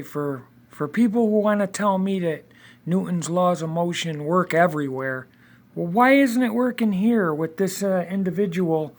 For people who want to tell me that Newton's laws of motion work everywhere, well, why isn't it working here with this individual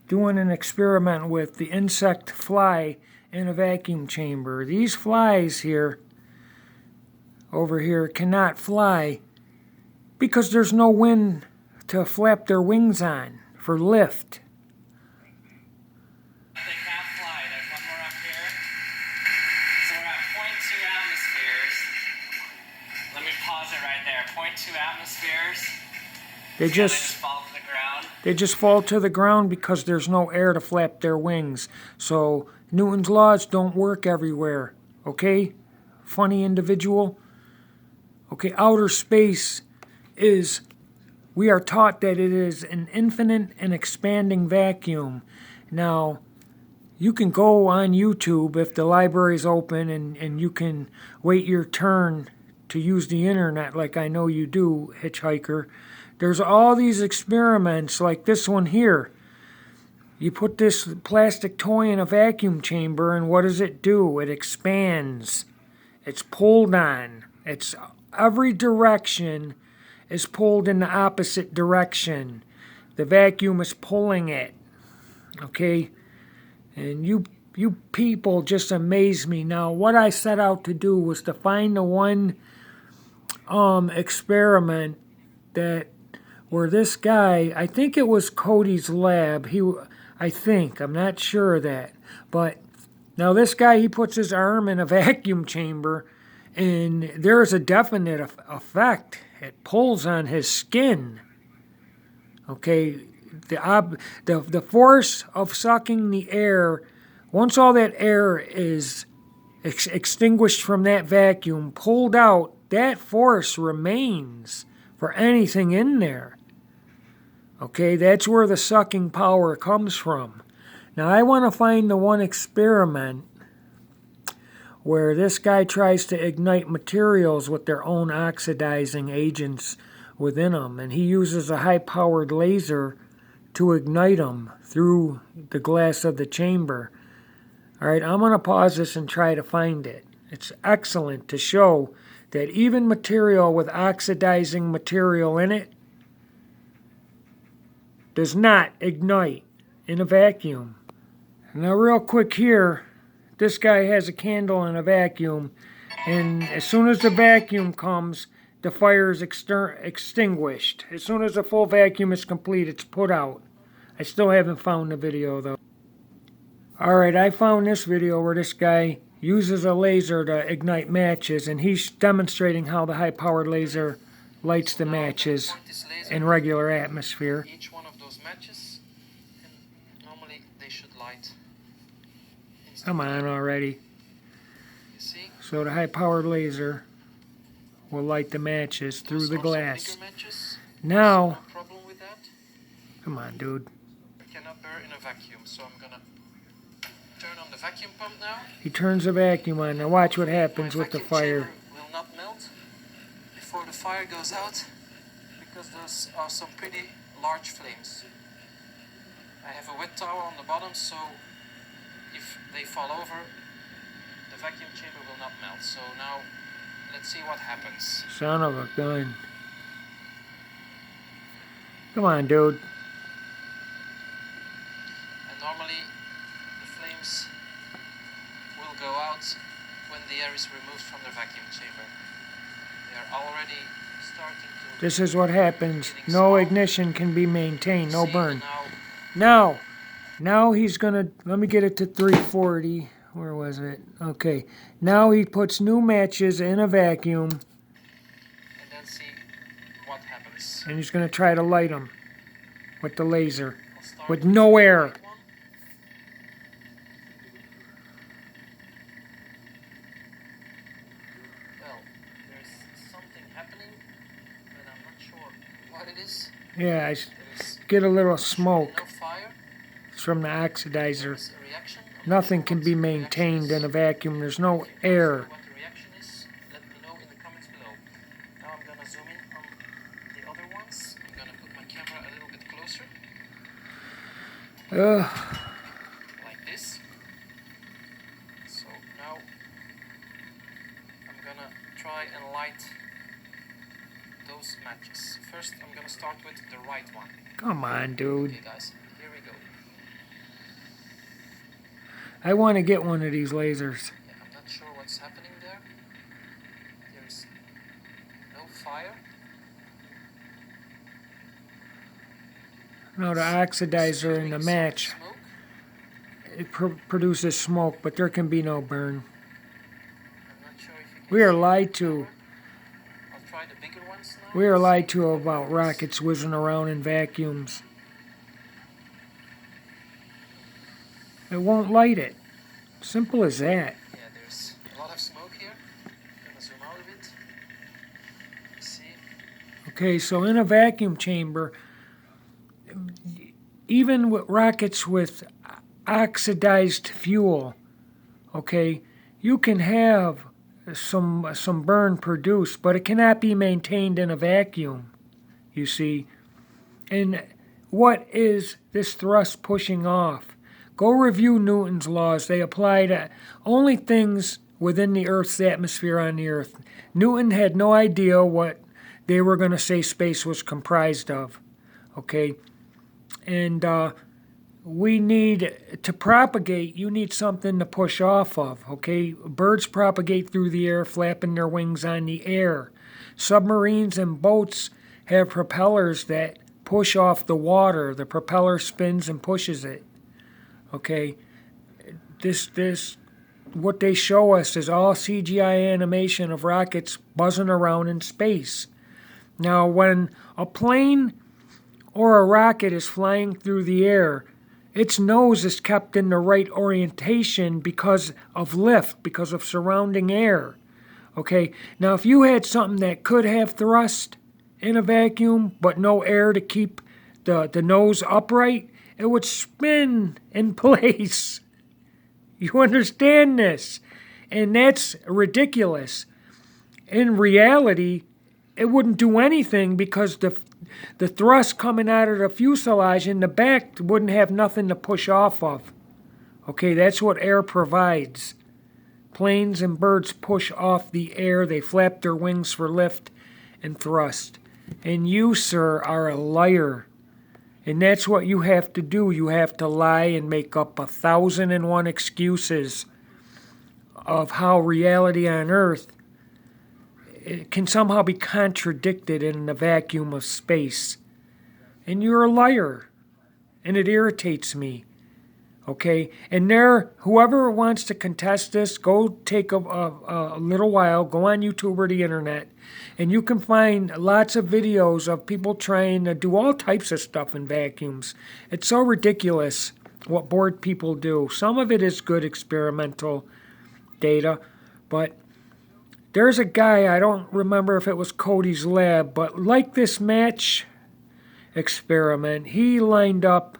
doing an experiment with the insect fly in a vacuum chamber? These flies here, over here, cannot fly because there's no wind to flap their wings on for lift. Let me pause it right there. 0.2 atmospheres. They just fall to the ground. They just fall to the ground because there's no air to flap their wings. So Newton's laws don't work everywhere. Okay? Funny individual. Okay, outer space is, we are taught that it is an infinite and expanding vacuum. Now, you can go on YouTube if the library's open and you can wait your turn to use the internet like I know you do, hitchhiker. There's all these experiments like this one here. You put this plastic toy in a vacuum chamber and what does it do? It expands. It's pulled on. It's every direction is pulled in the opposite direction. The vacuum is pulling it. Okay? And you people just amaze me. Now, what I set out to do was to find the one experiment that where this guy, I think it was Cody's lab. I'm not sure of that. But now this guy, he puts his arm in a vacuum chamber, and there's a definite effect. It pulls on his skin. Okay, the force of sucking the air, once all that air is extinguished from that vacuum, pulled out, that force remains for anything in there. Okay, that's where the sucking power comes from. Now I want to find the one experiment where this guy tries to ignite materials with their own oxidizing agents within them, and he uses a high-powered laser to ignite them through the glass of the chamber. All right, I'm going to pause this and try to find it. It's excellent to show that even material with oxidizing material in it does not ignite in a vacuum. Now real quick here, this guy has a candle in a vacuum, and as soon as the vacuum comes, the fire is extinguished. As soon as the full vacuum is complete, it's put out. I still haven't found the video though. Alright, I found this video where this guy uses a laser to ignite matches, and he's demonstrating how the high-powered laser lights the matches in regular atmosphere. Each one of those matches, and normally they should light. Come on already. You see? So the high-powered laser will light the matches through the glass. Now, No problem with that. come on, dude. It cannot burn in a vacuum, so I'm gonna turn on the vacuum pump now. He turns the vacuum on. Now watch what happens with the fire. Will not melt before the fire goes out, because those are some pretty large flames. I have a wet towel on the bottom, so if they fall over, the vacuum chamber will not melt. So now, let's see what happens. Son of a gun. Come on, dude. And normally, the flames will go out when the air is removed from the vacuum chamber. They are already starting to... This is what happens. No ignition can be maintained. No burn. Now, Now he's gonna, let me get it to 340. Where was it? Okay. Now he puts new matches in a vacuum, and then see what happens. and he's gonna try to light them with the laser, I'll start with no air. the light one. Well, there's something happening, but I'm not sure what it is. Yeah, I There is get a little no smoke fire. from the oxidizer. There's a reaction. I'm not Nothing sure can what be the reaction maintained is. in a vacuum. There's no If you air. know what the reaction is, let me know in the comments below. Now I'm gonna zoom in on the other ones. I'm gonna put my camera a little bit closer, Ugh. like this. So now gonna try and light those matches. First, I'm gonna start with the right one. Come on, dude. Okay, guys, here we go. I want to get one of these lasers. Yeah, I'm not sure what's happening there. There's no fire. No, the oxidizer in the Spewing match, some smoke. it produces smoke, but there can be no burn. I'm not sure if you can We are see lied it. to. I'll try the bigger ones now. We are See lied if to it about works. rockets whizzing around in vacuums. It won't light it. Simple as that. Yeah, there's a lot of smoke here. I'm gonna zoom out a bit. See? Okay, so in a vacuum chamber, even with rockets with oxidized fuel, okay, you can have some burn produced, but it cannot be maintained in a vacuum, you see. And what is this thrust pushing off? Go review Newton's laws. They apply to only things within the Earth's atmosphere on the Earth. Newton had no idea what they were going to say space was comprised of, okay? And we need to propagate, you need something to push off of, okay? Birds propagate through the air, flapping their wings on the air. Submarines and boats have propellers that push off the water. The propeller spins and pushes it, okay? This, what they show us is all CGI animation of rockets buzzing around in space. Now, when a plane or a rocket is flying through the air, its nose is kept in the right orientation because of lift, because of surrounding air. Okay, now if you had something that could have thrust in a vacuum but no air to keep the nose upright, it would spin in place. You understand this? And that's ridiculous. In reality, it wouldn't do anything because the thrust coming out of the fuselage in the back wouldn't have nothing to push off of. Okay, that's what air provides. Planes and birds push off the air. They flap their wings for lift and thrust. And you, sir, are a liar. And that's what you have to do. You have to lie and make up 1,001 excuses of how reality on Earth it can somehow be contradicted in the vacuum of space. And you're a liar. And it irritates me. Okay? And whoever wants to contest this, go take a little while, go on YouTube or the internet, and you can find lots of videos of people trying to do all types of stuff in vacuums. It's so ridiculous what bored people do. Some of it is good experimental data, but there's a guy, I don't remember if it was Cody's lab, but like this match experiment, he lined up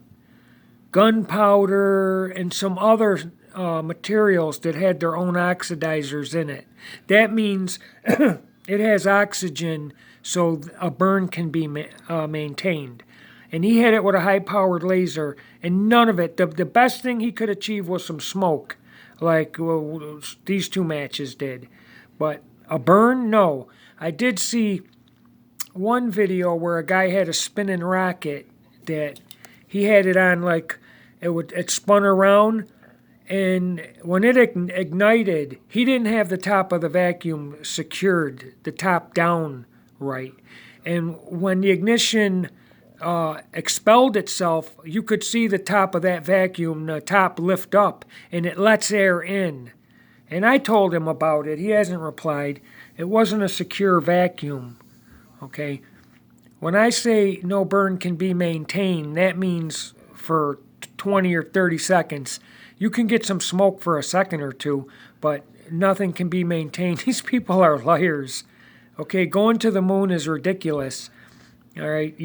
gunpowder and some other materials that had their own oxidizers in it. That means it has oxygen so a burn can be maintained. And he had it with a high-powered laser, and none of it. The best thing he could achieve was some smoke, like these two matches did. But a burn, no. I did see one video where a guy had a spinning rocket that he had it on like it spun around, and when it ignited, he didn't have the top of the vacuum secured, the top down right. And when the ignition expelled itself, you could see the top of that vacuum, the top lift up, and it lets air in. And I told him about it. He hasn't replied. It wasn't a secure vacuum, okay? When I say no burn can be maintained, that means for 20 or 30 seconds. You can get some smoke for a second or two, but nothing can be maintained. These people are liars. Okay, going to the moon is ridiculous. All right,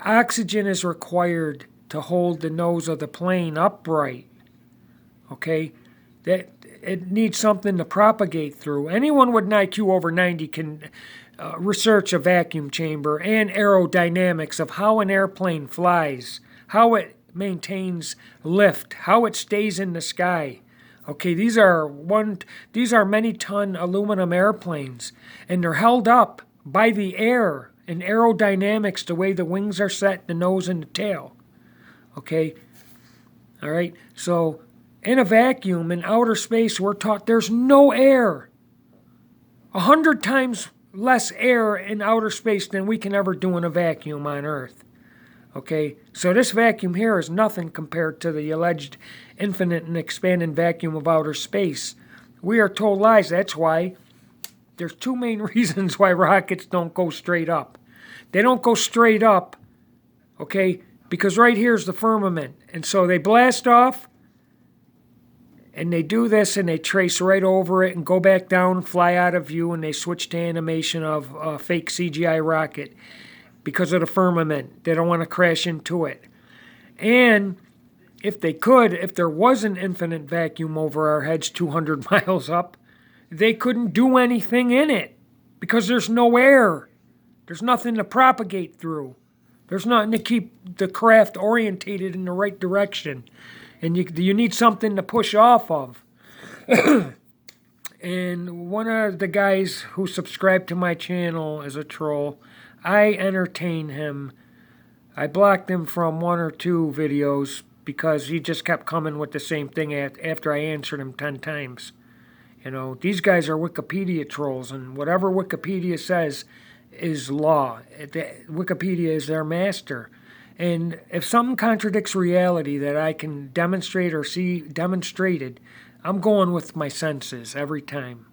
oxygen is required to hold the nose of the plane upright. Okay, that it needs something to propagate through. Anyone with an IQ over 90 can research a vacuum chamber and aerodynamics of how an airplane flies, how it maintains lift, how it stays in the sky. Okay, these are many-ton aluminum airplanes, and they're held up by the air and aerodynamics, the way the wings are set, the nose and the tail. Okay, all right. So in a vacuum, in outer space, we're taught there's no air. 100 times less air in outer space than we can ever do in a vacuum on Earth. Okay, so this vacuum here is nothing compared to the alleged infinite and expanding vacuum of outer space. We are told lies. That's why there's two main reasons why rockets don't go straight up. They don't go straight up, okay, because right here's the firmament. And so they blast off, and they do this, and they trace right over it and go back down, fly out of view, and they switch to animation of a fake CGI rocket because of the firmament. They don't want to crash into it. And if they could, if there was an infinite vacuum over our heads 200 miles up, they couldn't do anything in it because there's no air. There's nothing to propagate through. There's nothing to keep the craft orientated in the right direction. And you need something to push off of. And one of the guys who subscribed to my channel is a troll. I entertain him. I blocked him from 1 or 2 videos because he just kept coming with the same thing after I answered him 10 times. You know, these guys are Wikipedia trolls, and whatever Wikipedia says is law. Wikipedia is their master. And if something contradicts reality that I can demonstrate or see demonstrated, I'm going with my senses every time.